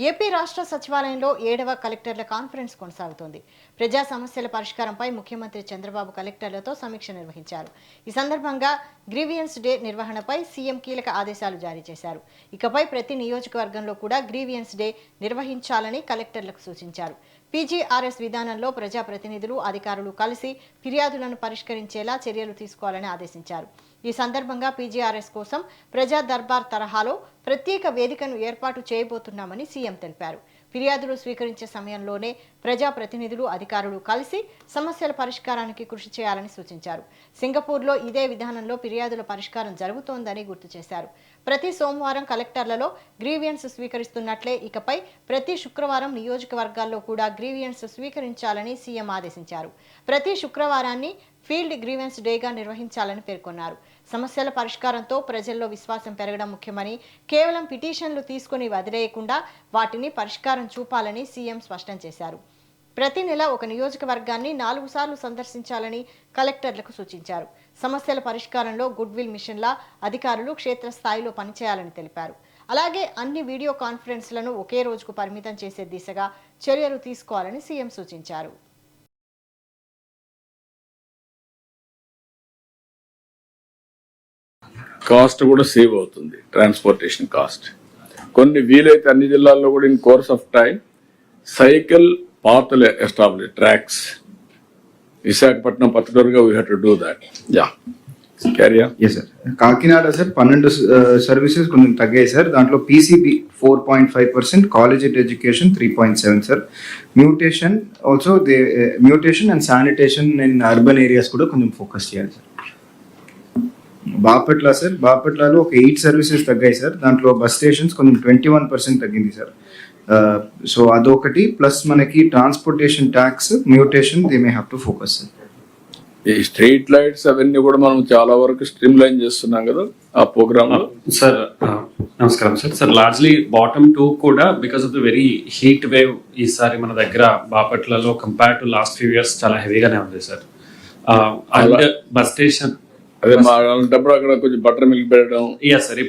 AP రాష్ట్ర సచివాలయంలో 7వ కలెక్టర్ల కాన్ఫరెన్స్ కొనసాగుతోంది. ప్రజా సమస్యల పరిష్కారంపై ముఖ్యమంత్రి చంద్రబాబు కలెక్టర్లతో సమీక్ష నిర్వహించారు. ఈ సందర్భంగా గ్రీవియన్స్ డే నిర్వహణపై సీఎం కీలక ఆదేశాలు జారీ చేశారు. ఇకపై ప్రతి నియోజకవర్గంలో కూడా గ్రీవియన్స్ డే నిర్వహించాలని కలెక్టర్లకు సూచించారు. పీజీఆర్ఎస్ విధానంలో ప్రజాప్రతినిధులు, అధికారులు కలిసి ఫిర్యాదులను పరిష్కరించేలా చర్యలు తీసుకోవాలని ఆదేశించారు. ఈ సందర్భంగా పీజీఆర్ఎస్ కోసం ప్రజా దర్బార్ తరహాలో ప్రత్యేక వేదికను ఏర్పాటు చేయబోతున్నామని సీఎం తెలిపారు. ఫిర్యాదులు స్వీకరించే సమయంలోనే ప్రజాప్రతినిధులు, అధికారులు కలిసి సమస్యల పరిష్కారానికి కృషి చేయాలని సూచించారు. సింగపూర్లో ఇదే విధానంలో ఫిర్యాదుల పరిష్కారం జరుగుతోందని గుర్తు చేశారు. ప్రతి సోమవారం కలెక్టర్లలో గ్రీవియన్స్ స్వీకరిస్తున్నట్లే ఇకపై ప్రతి శుక్రవారం నియోజకవర్గాల్లో కూడా గ్రీవియన్స్ స్వీకరించాలని సీఎం ఆదేశించారు. ప్రతి శుక్రవారాన్ని ఫీల్డ్ గ్రీవెన్స్ డేగా నిర్వహించాలని పేర్కొన్నారు. సమస్యల పరిష్కారంతో ప్రజల్లో విశ్వాసం పెరగడం ముఖ్యమని, కేవలం పిటిషన్లు తీసుకుని వదిలేయకుండా వాటిని పరిష్కారం చూపాలని సీఎం స్పష్టం చేశారు. ప్రతి నెల ఒక నియోజకవర్గాన్ని 4 సార్లు సందర్శించాలని కలెక్టర్లకు సూచించారు. సమస్యల పరిష్కారంలో గుడ్ విల్ మిషన్లా అధికారులు క్షేత్రస్థాయిలో పనిచేయాలని తెలిపారు. అలాగే అన్ని వీడియో కాన్ఫరెన్స్లను ఒకే రోజుకు పరిమితం చేసే దిశగా చర్యలు తీసుకోవాలని సీఎం సూచించారు. కాస్ట్ కూడా సేవ్ అవుతుంది, ట్రాన్స్పోర్టేషన్ కాస్ట్. కొన్ని వీలైతే అన్ని జిల్లాల్లో కూడా in course of time cycle పాత్లు ఎస్టాబ్లిష్ ట్రాక్స్. విశాఖపట్నం పర్టికులర్గా we have to do that. Ya carry on. Yes sir. Kakinada sir 12 services కొంచెం తగ్గాయి సార్. దాంట్లో పీసీబీ 4.5%, కాలేజ్ ఎడ్యుకేషన్ 3.7 సార్. Mutation also mutation and sanitation in urban areas కూడా కొంచెం ఫోకస్ చేయాలి సార్. బాపట్ల సార్, బాపట్లలో ఒక 8 సర్వీసెస్ తగ్గాయి సార్. దాంట్లో బస్ స్టేషన్స్ కొంచెం 21% తగ్గింది సార్. సో అదొకటి, ప్లస్ మనకి transportation tax, mutation they may have to focus sir. ఈ స్ట్రీట్ లైట్స్ అవన్నీ కూడా మనం చాలా వరకు స్ట్రీమ్ లైన్ చేస్తున్నాం కదా ఆ ప్రోగ్రామ్ లో. సార్ నమస్కారం సార్. సార్ లార్జ్లీ బాటమ్ 2 కూడా because of the very heat wave ఈసారి మన దగ్గర బాపట్లలో compare to last few years చాలా హెవీగానే ఉంది సార్. అండ్ బస్ స్టేషన్ అదే మా అలాంటప్పుడు అక్కడ కొంచెం బటర్ మిల్క్ పెట్టడం. Yeah sir.